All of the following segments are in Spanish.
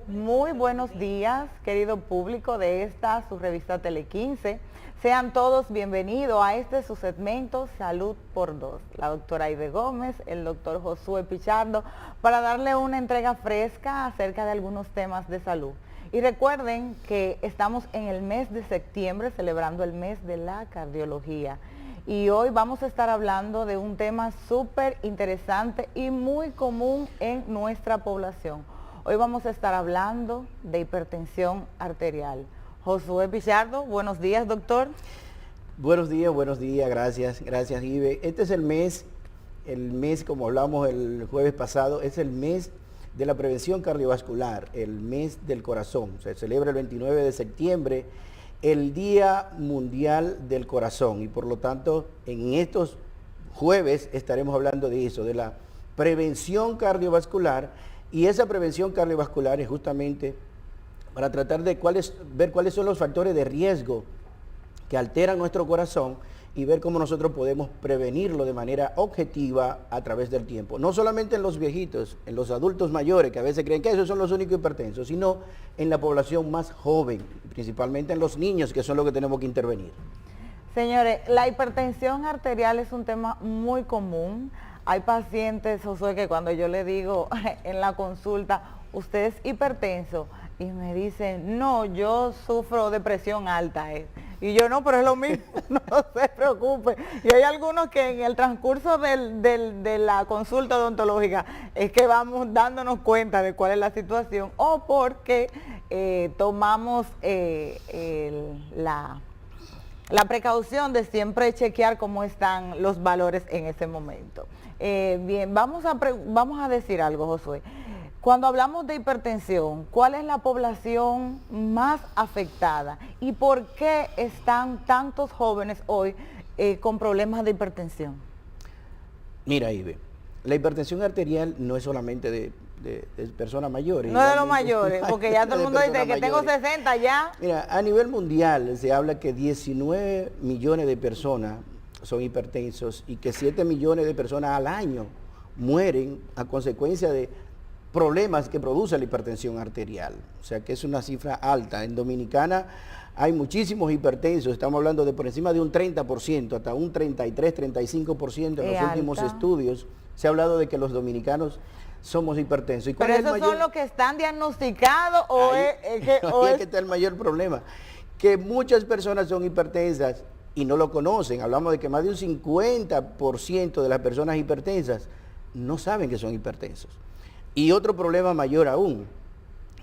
Muy buenos días, querido público de esta, su revista Tele 15. Sean todos bienvenidos a este su segmento Salud por Dos. La doctora Aide Gómez, el doctor Josué Pichardo, para darle una entrega fresca acerca de algunos temas de salud. Y recuerden que estamos en el mes de septiembre, celebrando el mes de la cardiología. Y hoy vamos a estar hablando de un tema súper interesante y muy común en nuestra población. Hoy vamos a estar hablando de hipertensión arterial. Josué Pichardo, buenos días, doctor. Buenos días, gracias Ibe. Este es el mes como hablamos el jueves pasado, es el mes de la prevención cardiovascular, el mes del corazón. Se celebra el 29 de septiembre, el Día Mundial del Corazón, y por lo tanto en estos jueves estaremos hablando de eso, de la prevención cardiovascular. Y esa prevención cardiovascular es justamente para tratar de ver cuáles son los factores de riesgo que alteran nuestro corazón y ver cómo nosotros podemos prevenirlo de manera objetiva a través del tiempo. No solamente en los viejitos, en los adultos mayores, que a veces creen que esos son los únicos hipertensos, sino en la población más joven, principalmente en los niños, que son los que tenemos que intervenir. Señores, la hipertensión arterial es un tema muy común. Hay pacientes, Josué, que cuando yo le digo en la consulta, usted es hipertenso, y me dicen, no, yo sufro de presión alta. Y yo, no, pero es lo mismo, no se preocupe. Y hay algunos que en el transcurso de la consulta odontológica es que vamos dándonos cuenta de cuál es la situación, o porque tomamos la precaución de siempre chequear cómo están los valores en ese momento. Bien, vamos a decir algo, Josué. Cuando hablamos de hipertensión, ¿cuál es la población más afectada? ¿Y por qué están tantos jóvenes hoy con problemas de hipertensión? Mira, Ibe, la hipertensión arterial no es solamente de personas mayores. No de los mayores, porque ya todo el mundo dice que tengo 60 ya. Mira, a nivel mundial se habla que 19 millones de personas son hipertensos y que 7 millones de personas al año mueren a consecuencia de problemas que produce la hipertensión arterial. O sea que es una cifra alta. En Dominicana hay muchísimos hipertensos, estamos hablando de por encima de un 30%, hasta un 33, 35% en los últimos estudios. Se ha hablado de que los dominicanos somos hipertensos. ¿Pero esos son los que están diagnosticados o es que está el mayor problema? Que muchas personas son hipertensas y no lo conocen. Hablamos de que más de un 50% de las personas hipertensas no saben que son hipertensos. Y otro problema mayor aún,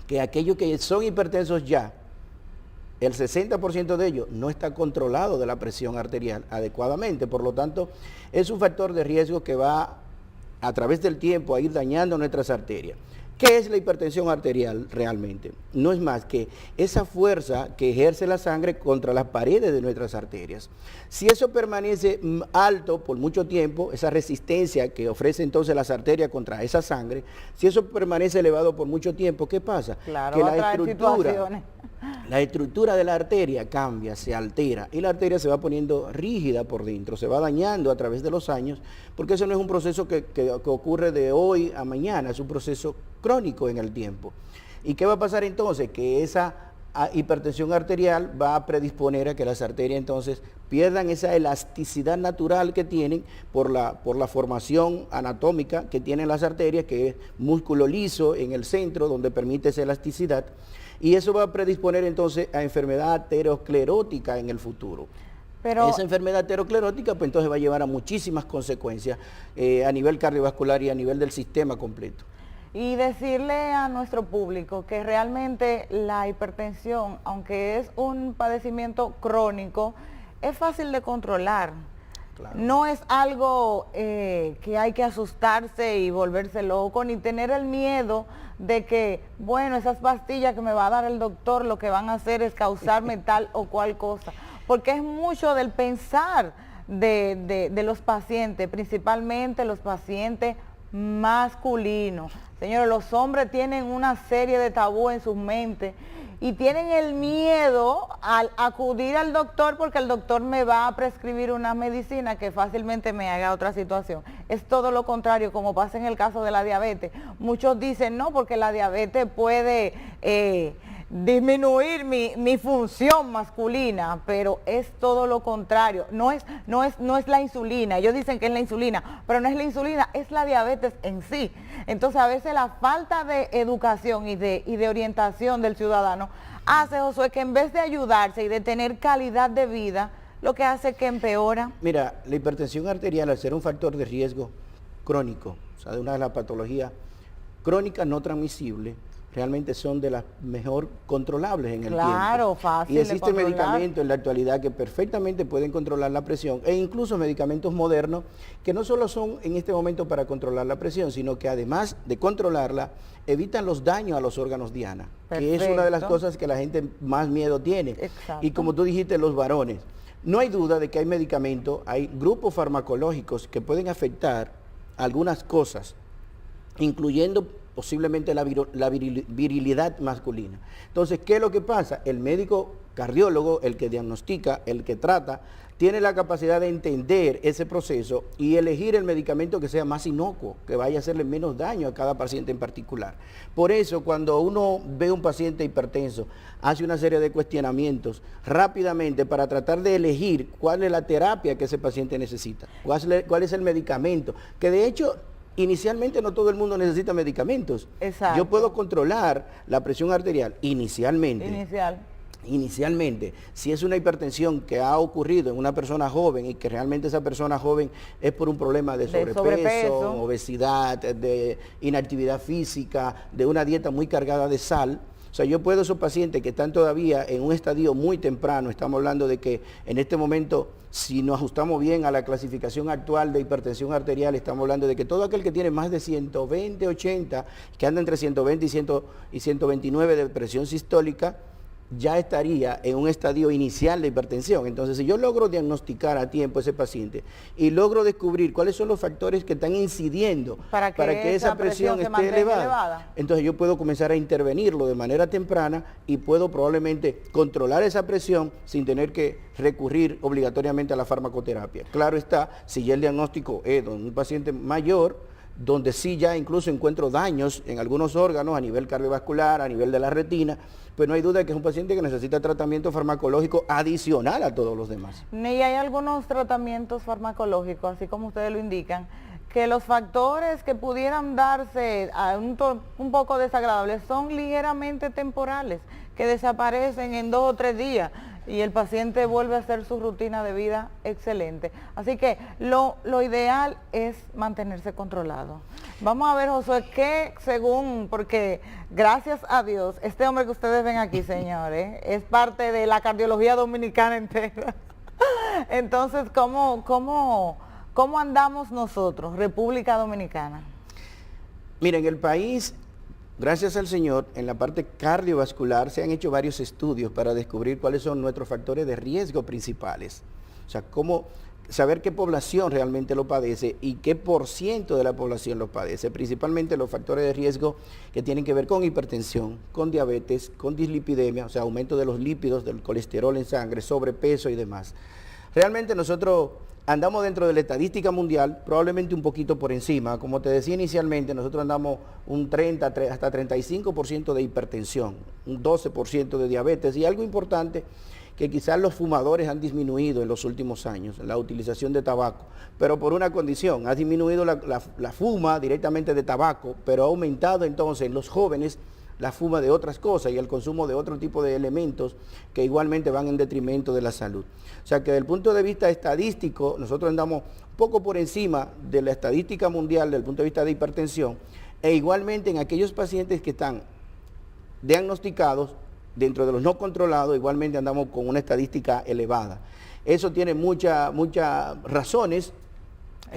que aquellos que son hipertensos ya, el 60% de ellos no está controlado de la presión arterial adecuadamente. Por lo tanto, es un factor de riesgo que va a través del tiempo a ir dañando nuestras arterias. ¿Qué es la hipertensión arterial realmente? No es más que esa fuerza que ejerce la sangre contra las paredes de nuestras arterias. Si eso permanece alto por mucho tiempo, esa resistencia que ofrece entonces las arterias contra esa sangre, si eso permanece elevado por mucho tiempo, ¿qué pasa? Claro, que la estructura de la arteria cambia, se altera y la arteria se va poniendo rígida por dentro, se va dañando a través de los años, porque eso no es un proceso que ocurre de hoy a mañana, es un proceso crónico en el tiempo. ¿Y qué va a pasar entonces? Que esa hipertensión arterial va a predisponer a que las arterias entonces pierdan esa elasticidad natural que tienen por la formación anatómica que tienen las arterias, que es músculo liso en el centro donde permite esa elasticidad, y eso va a predisponer entonces a enfermedad aterosclerótica en el futuro. Pero esa enfermedad aterosclerótica pues entonces va a llevar a muchísimas consecuencias a nivel cardiovascular y a nivel del sistema completo. Y decirle a nuestro público que realmente la hipertensión, aunque es un padecimiento crónico, es fácil de controlar. Claro. No es algo que hay que asustarse y volverse loco, ni tener el miedo de que, bueno, esas pastillas que me va a dar el doctor lo que van a hacer es causarme tal o cual cosa. Porque es mucho del pensar de los pacientes, principalmente los pacientes masculinos. Señores, los hombres tienen una serie de tabú en sus mentes y tienen el miedo al acudir al doctor porque el doctor me va a prescribir una medicina que fácilmente me haga otra situación. Es todo lo contrario, como pasa en el caso de la diabetes. Muchos dicen no, porque la diabetes puede disminuir mi función masculina, pero es todo lo contrario. No es la insulina. Ellos dicen que es la insulina, pero no es la insulina, es la diabetes en sí. Entonces a veces la falta de educación y de orientación del ciudadano hace, Josué, que en vez de ayudarse y de tener calidad de vida, lo que hace es que empeora. Mira, la hipertensión arterial, al ser un factor de riesgo crónico, o sea, de una de las patologías crónicas no transmisibles, realmente son de las mejor controlables en el tiempo. Claro, fácil. Y existen medicamentos en la actualidad que perfectamente pueden controlar la presión, e incluso medicamentos modernos que no solo son en este momento para controlar la presión, sino que además de controlarla, evitan los daños a los órganos diana, que es una de las cosas que la gente más miedo tiene. Exacto. Y como tú dijiste, los varones. No hay duda de que hay medicamentos, hay grupos farmacológicos que pueden afectar algunas cosas, incluyendo posiblemente la virilidad masculina. Entonces, ¿qué es lo que pasa? El médico cardiólogo, el que diagnostica, el que trata, tiene la capacidad de entender ese proceso y elegir el medicamento que sea más inocuo, que vaya a hacerle menos daño a cada paciente en particular. Por eso, cuando uno ve un paciente hipertenso, hace una serie de cuestionamientos rápidamente para tratar de elegir cuál es la terapia que ese paciente necesita, cuál es el medicamento, que de hecho inicialmente no todo el mundo necesita medicamentos. Exacto. Yo puedo controlar la presión arterial inicialmente. Inicialmente, si es una hipertensión que ha ocurrido en una persona joven y que realmente esa persona joven es por un problema de sobrepeso, obesidad, de inactividad física, de una dieta muy cargada de sal. O sea, yo puedo, esos pacientes que están todavía en un estadio muy temprano, estamos hablando de que en este momento, si nos ajustamos bien a la clasificación actual de hipertensión arterial, estamos hablando de que todo aquel que tiene más de 120, 80, que anda entre 120 y 129 de presión sistólica, ya estaría en un estadio inicial de hipertensión. Entonces, si yo logro diagnosticar a tiempo a ese paciente y logro descubrir cuáles son los factores que están incidiendo para que esa presión esté elevada, entonces yo puedo comenzar a intervenirlo de manera temprana y puedo probablemente controlar esa presión sin tener que recurrir obligatoriamente a la farmacoterapia. Claro está, si ya el diagnóstico es de un paciente mayor, donde sí ya incluso encuentro daños en algunos órganos a nivel cardiovascular, a nivel de la retina, pues no hay duda de que es un paciente que necesita tratamiento farmacológico adicional a todos los demás. Y hay algunos tratamientos farmacológicos, así como ustedes lo indican, que los factores que pudieran darse a un poco desagradables son ligeramente temporales, que desaparecen en 2 o 3 días y el paciente vuelve a hacer su rutina de vida excelente. Así que lo ideal es mantenerse controlado. Vamos a ver, Josué, porque gracias a Dios, este hombre que ustedes ven aquí, señores, es parte de la cardiología dominicana entera. Entonces, ¿cómo andamos nosotros, República Dominicana? Miren, el país, gracias al Señor, en la parte cardiovascular se han hecho varios estudios para descubrir cuáles son nuestros factores de riesgo principales. O sea, saber qué población realmente lo padece y qué % de la población lo padece, principalmente los factores de riesgo que tienen que ver con hipertensión, con diabetes, con dislipidemia, o sea, aumento de los lípidos, del colesterol en sangre, sobrepeso y demás. Realmente nosotros andamos dentro de la estadística mundial, probablemente un poquito por encima. Como te decía inicialmente, nosotros andamos un 30 hasta 35% de hipertensión, un 12% de diabetes y algo importante que quizás los fumadores han disminuido en los últimos años, la utilización de tabaco, pero por una condición, ha disminuido la fuma directamente de tabaco, pero ha aumentado entonces en los jóvenes la fuma de otras cosas y el consumo de otro tipo de elementos que igualmente van en detrimento de la salud. O sea que desde el punto de vista estadístico, nosotros andamos poco por encima de la estadística mundial desde el punto de vista de hipertensión, e igualmente en aquellos pacientes que están diagnosticados, dentro de los no controlados, igualmente andamos con una estadística elevada. Eso tiene muchas razones.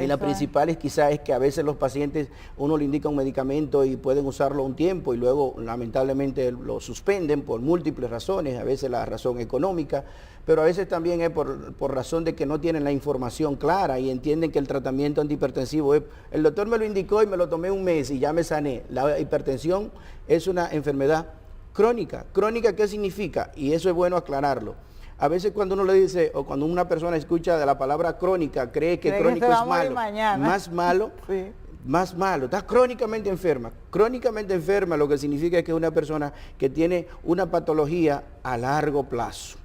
Y la principal es quizás es que a veces los pacientes, uno le indica un medicamento y pueden usarlo un tiempo y luego lamentablemente lo suspenden por múltiples razones, a veces la razón económica, pero a veces también es por razón de que no tienen la información clara y entienden que el tratamiento antihipertensivo es, el doctor me lo indicó y me lo tomé un mes y ya me sané. La hipertensión es una enfermedad Crónica. ¿Crónica qué significa? Y eso es bueno aclararlo. A veces cuando uno le dice, o cuando una persona escucha de la palabra crónica, cree que crónico es malo. Más malo, sí. Más malo. Está crónicamente enferma. Crónicamente enferma lo que significa es que es una persona que tiene una patología a largo plazo.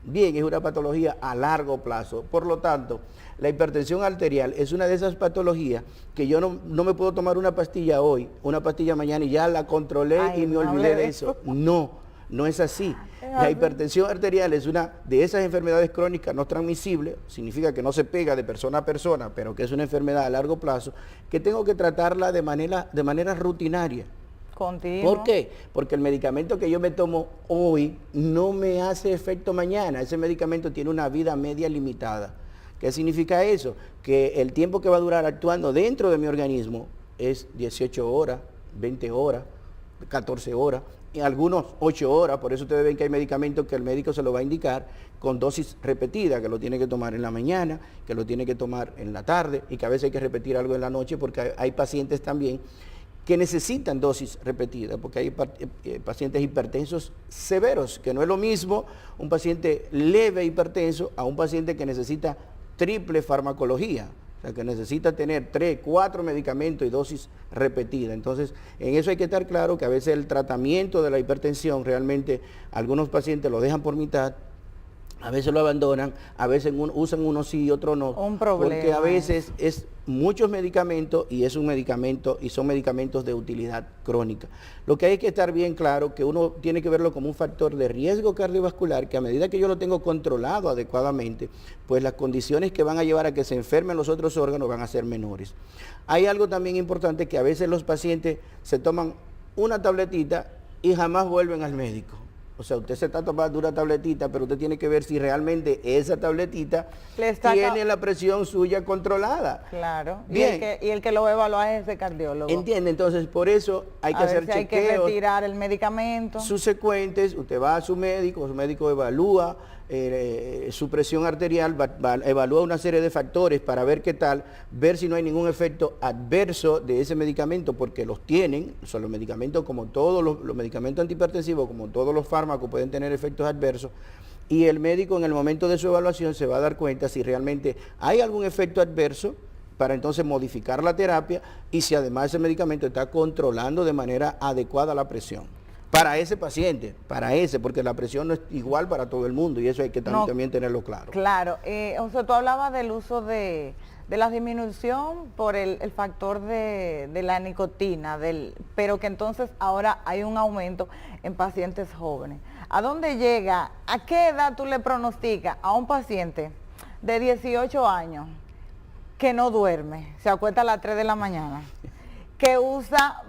Bien, es una patología a largo plazo. Por lo tanto, la hipertensión arterial es una de esas patologías que yo no me puedo tomar una pastilla hoy, una pastilla mañana y ya la controlé y me olvidé de eso. No es así. La hipertensión arterial es una de esas enfermedades crónicas no transmisibles, significa que no se pega de persona a persona, pero que es una enfermedad a largo plazo, que tengo que tratarla de manera rutinaria. Continuo. ¿Por qué? Porque el medicamento que yo me tomo hoy no me hace efecto mañana. Ese medicamento tiene una vida media limitada. ¿Qué significa eso? Que el tiempo que va a durar actuando dentro de mi organismo es 18 horas, 20 horas, 14 horas, y algunos 8 horas. Por eso ustedes ven que hay medicamentos que el médico se lo va a indicar con dosis repetida, que lo tiene que tomar en la mañana, que lo tiene que tomar en la tarde, y que a veces hay que repetir algo en la noche, porque hay pacientes también que necesitan dosis repetidas, porque hay pacientes hipertensos severos, que no es lo mismo un paciente leve hipertenso a un paciente que necesita triple farmacología, o sea, que necesita tener 3, 4 medicamentos y dosis repetida. Entonces, en eso hay que estar claro que a veces el tratamiento de la hipertensión, realmente algunos pacientes lo dejan por mitad, a veces lo abandonan, a veces usan uno sí y otro no. Un problema. Porque a veces es muchos medicamentos y es un medicamento y son medicamentos de utilidad crónica. Lo que hay que estar bien claro que uno tiene que verlo como un factor de riesgo cardiovascular, que a medida que yo lo tengo controlado adecuadamente, pues las condiciones que van a llevar a que se enfermen los otros órganos van a ser menores. Hay algo también importante, que a veces los pacientes se toman una tabletita y jamás vuelven al médico. O sea, usted se está tomando una tabletita, pero usted tiene que ver si realmente esa tabletita tiene la presión suya controlada. Claro. Bien. Y el que lo evalúa es ese cardiólogo. Entiende, entonces por eso hay que hacer chequeos. Hay que retirar el medicamento. Subsecuentes, usted va a su médico evalúa su presión arterial, evalúa una serie de factores para ver qué tal, ver si no hay ningún efecto adverso de ese medicamento, porque los tienen, son los medicamentos como todos los medicamentos antihipertensivos, como todos los fármacos pueden tener efectos adversos, y el médico en el momento de su evaluación se va a dar cuenta si realmente hay algún efecto adverso, para entonces modificar la terapia, y si además ese medicamento está controlando de manera adecuada la presión. Para ese paciente, porque la presión no es igual para todo el mundo, y eso hay que también tenerlo claro. Claro, o sea, tú hablabas del uso de la disminución por el factor de la nicotina, pero que entonces ahora hay un aumento en pacientes jóvenes. ¿A dónde llega? ¿A qué edad tú le pronosticas a un paciente de 18 años que no duerme, se acuesta a las 3 de la mañana? Que usa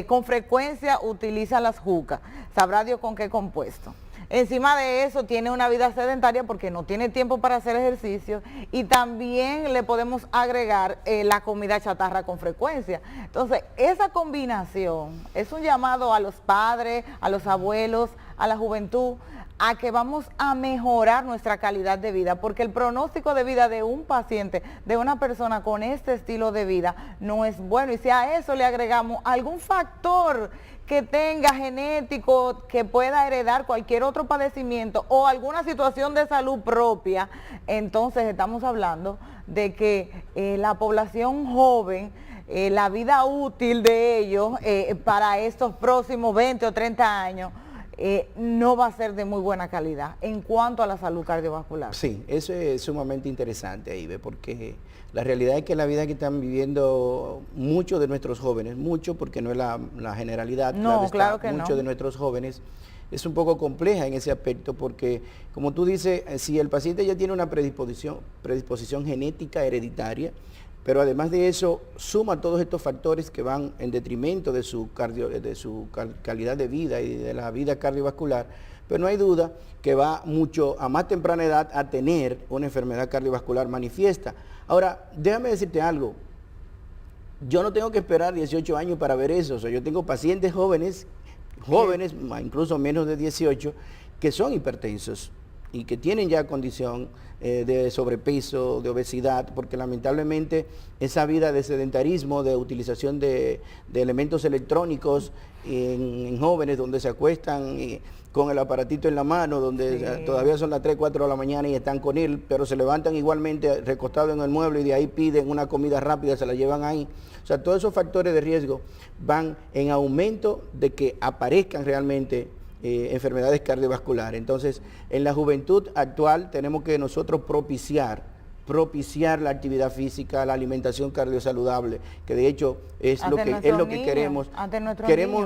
con frecuencia utiliza las jucas, sabrá Dios con qué compuesto. Encima de eso tiene una vida sedentaria porque no tiene tiempo para hacer ejercicio, y también le podemos agregar la comida chatarra con frecuencia. Entonces, esa combinación es un llamado a los padres, a los abuelos, a la juventud, a que vamos a mejorar nuestra calidad de vida, porque el pronóstico de vida de un paciente, de una persona con este estilo de vida, no es bueno. Y si a eso le agregamos algún factor que tenga genético, que pueda heredar cualquier otro padecimiento o alguna situación de salud propia, entonces estamos hablando de que la población joven, la vida útil de ellos para estos próximos 20 o 30 años, no va a ser de muy buena calidad en cuanto a la salud cardiovascular. Sí, eso es sumamente interesante, Ibe, porque la realidad es que la vida que están viviendo muchos de nuestros jóvenes, porque no es la generalidad, no, claro que muchos de nuestros jóvenes, es un poco compleja en ese aspecto, porque como tú dices, si el paciente ya tiene una predisposición genética hereditaria, pero además de eso suma todos estos factores que van en detrimento de su calidad de vida y de la vida cardiovascular, pero no hay duda que va mucho a más temprana edad a tener una enfermedad cardiovascular manifiesta. Ahora, déjame decirte algo, yo no tengo que esperar 18 años para ver eso, o sea, yo tengo pacientes jóvenes, incluso menos de 18, que son hipertensos. y que tienen ya condición de sobrepeso, de obesidad, porque lamentablemente esa vida de sedentarismo, de utilización de elementos electrónicos en jóvenes donde se acuestan con el aparatito en la mano, donde todavía son las 3, 4 de la mañana y están con él, pero se levantan igualmente recostados en el mueble y de ahí piden una comida rápida, se la llevan ahí. O sea, todos esos factores de riesgo van en aumento de que aparezcan realmente enfermedades cardiovasculares. Entonces, en la juventud actual tenemos que nosotros propiciar la actividad física, la alimentación cardiosaludable, que de hecho es lo que queremos.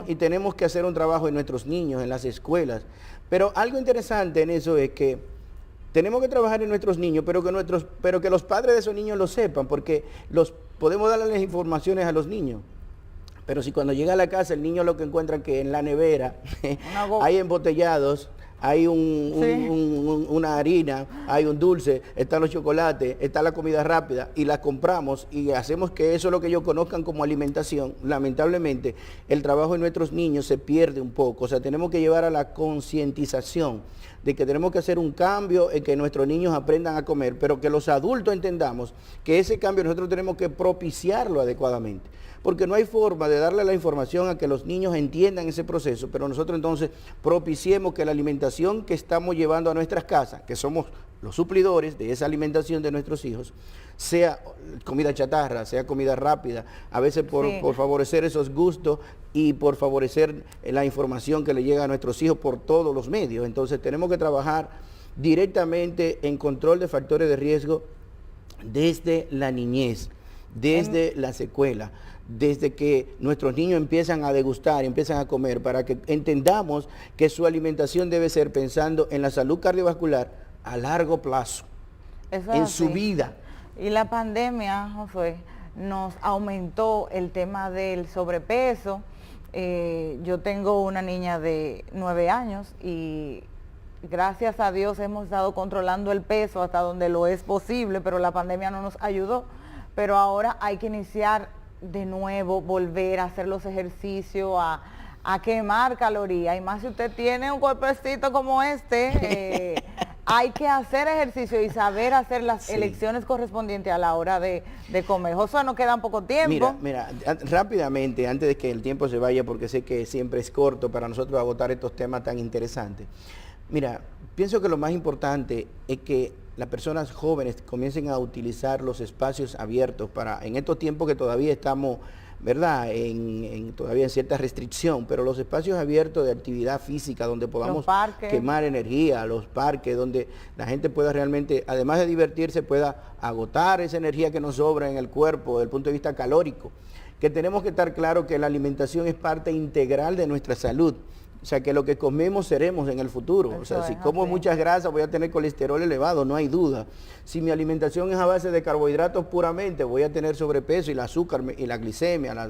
Y tenemos que hacer un trabajo en nuestros niños, en las escuelas. Pero algo interesante en eso es que tenemos que trabajar en nuestros niños, pero que los padres de esos niños lo sepan, porque podemos darles las informaciones a los niños. Pero si cuando llega a la casa el niño lo que encuentra que en la nevera hay embotellados, hay una harina, hay un dulce, están los chocolates, está la comida rápida y la compramos y hacemos que eso es lo que ellos conozcan como alimentación, lamentablemente el trabajo de nuestros niños se pierde un poco. O sea, tenemos que llevar a la concientización de que tenemos que hacer un cambio en que nuestros niños aprendan a comer, pero que los adultos entendamos que ese cambio nosotros tenemos que propiciarlo adecuadamente. Porque no hay forma de darle la información a que los niños entiendan ese proceso, pero nosotros entonces propiciemos que la alimentación que estamos llevando a nuestras casas, que somos los suplidores de esa alimentación de nuestros hijos, sea comida chatarra, sea comida rápida, a veces por favorecer esos gustos y por favorecer la información que le llega a nuestros hijos por todos los medios. Entonces tenemos que trabajar directamente en control de factores de riesgo desde la niñez, desde la secuela, desde que nuestros niños empiezan a degustar, empiezan a comer, para que entendamos que su alimentación debe ser pensando en la salud cardiovascular a largo plazo, en su vida. Y la pandemia, Josué, nos aumentó el tema del sobrepeso. Yo tengo una niña de 9 años y gracias a Dios hemos estado controlando el peso hasta donde lo es posible, pero la pandemia no nos ayudó. Pero ahora hay que iniciar de nuevo, volver a hacer los ejercicios, a quemar calorías. Y más si usted tiene un cuerpecito como este, hay que hacer ejercicio y saber hacer las elecciones correspondientes a la hora de comer. Josué, nos queda poco tiempo. Mira, rápidamente, antes de que el tiempo se vaya, porque sé que siempre es corto para nosotros agotar estos temas tan interesantes. Mira, pienso que lo más importante es que las personas jóvenes comiencen a utilizar los espacios abiertos en estos tiempos que todavía estamos, ¿verdad?, todavía en cierta restricción, pero los espacios abiertos de actividad física donde podamos quemar energía, los parques, donde la gente pueda realmente, además de divertirse, pueda agotar esa energía que nos sobra en el cuerpo desde el punto de vista calórico, que tenemos que estar claro que la alimentación es parte integral de nuestra salud. O sea, que lo que comemos seremos en el futuro. O sea, si como muchas grasas voy a tener colesterol elevado, no hay duda. Si mi alimentación es a base de carbohidratos puramente, voy a tener sobrepeso y el azúcar y la glicemia, la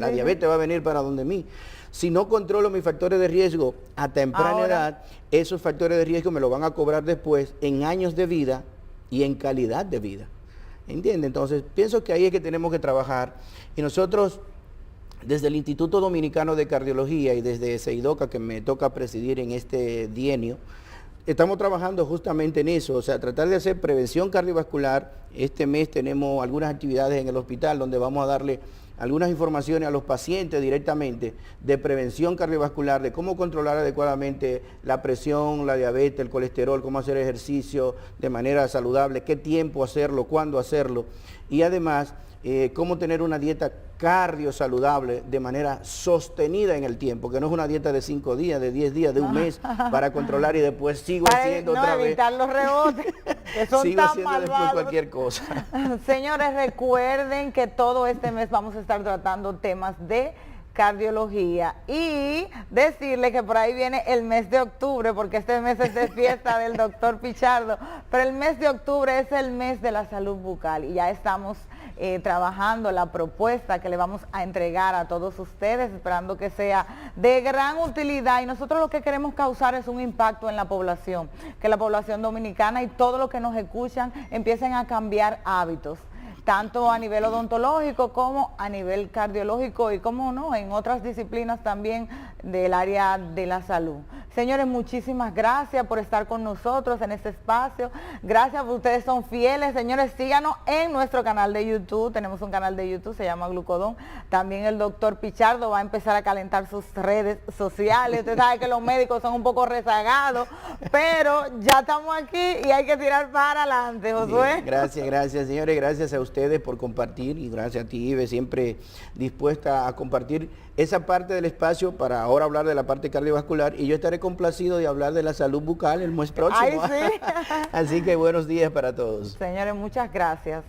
diabetes va a venir para donde mí. Si no controlo mis factores de riesgo a temprana edad, esos factores de riesgo me lo van a cobrar después en años de vida y en calidad de vida. ¿Entiende? Entonces, pienso que ahí es que tenemos que trabajar. Y nosotros, desde el Instituto Dominicano de Cardiología y desde CEIDOCA, que me toca presidir en este dienio, estamos trabajando justamente en eso, o sea, tratar de hacer prevención cardiovascular. Este mes tenemos algunas actividades en el hospital donde vamos a darle algunas informaciones a los pacientes directamente de prevención cardiovascular, de cómo controlar adecuadamente la presión, la diabetes, el colesterol, cómo hacer ejercicio de manera saludable, qué tiempo hacerlo, cuándo hacerlo, y además cómo tener una dieta cardiosaludable de manera sostenida en el tiempo, que no es una dieta de 5 días, de 10 días, de un mes para controlar y después sigo haciendo otra vez. Evitar los rebotes, que son sigo tan haciendo malvados. Después cualquier cosa. Señores, recuerden que todo este mes vamos a estar tratando temas de cardiología y decirle que por ahí viene el mes de octubre, porque este mes es de fiesta del doctor Pichardo, pero el mes de octubre es el mes de la salud bucal y ya estamos trabajando la propuesta que le vamos a entregar a todos ustedes, esperando que sea de gran utilidad, y nosotros lo que queremos causar es un impacto en la población, que la población dominicana y todos los que nos escuchan empiecen a cambiar hábitos, tanto a nivel odontológico como a nivel cardiológico y, como no, en otras disciplinas también del área de la salud. Señores, muchísimas gracias por estar con nosotros en este espacio. Gracias, ustedes son fieles. Señores, síganos en nuestro canal de YouTube. Tenemos un canal de YouTube, se llama Glucodón. También el doctor Pichardo va a empezar a calentar sus redes sociales. Usted sabe que los médicos son un poco rezagados, pero ya estamos aquí y hay que tirar para adelante, Josué. Bien, gracias, señores. Gracias a ustedes por compartir y gracias a ti, Ibe, siempre dispuesta a compartir esa parte del espacio para ahora hablar de la parte cardiovascular, y yo estaré complacido de hablar de la salud bucal el mes próximo. Ay, sí. Así que buenos días para todos. Señores, muchas gracias.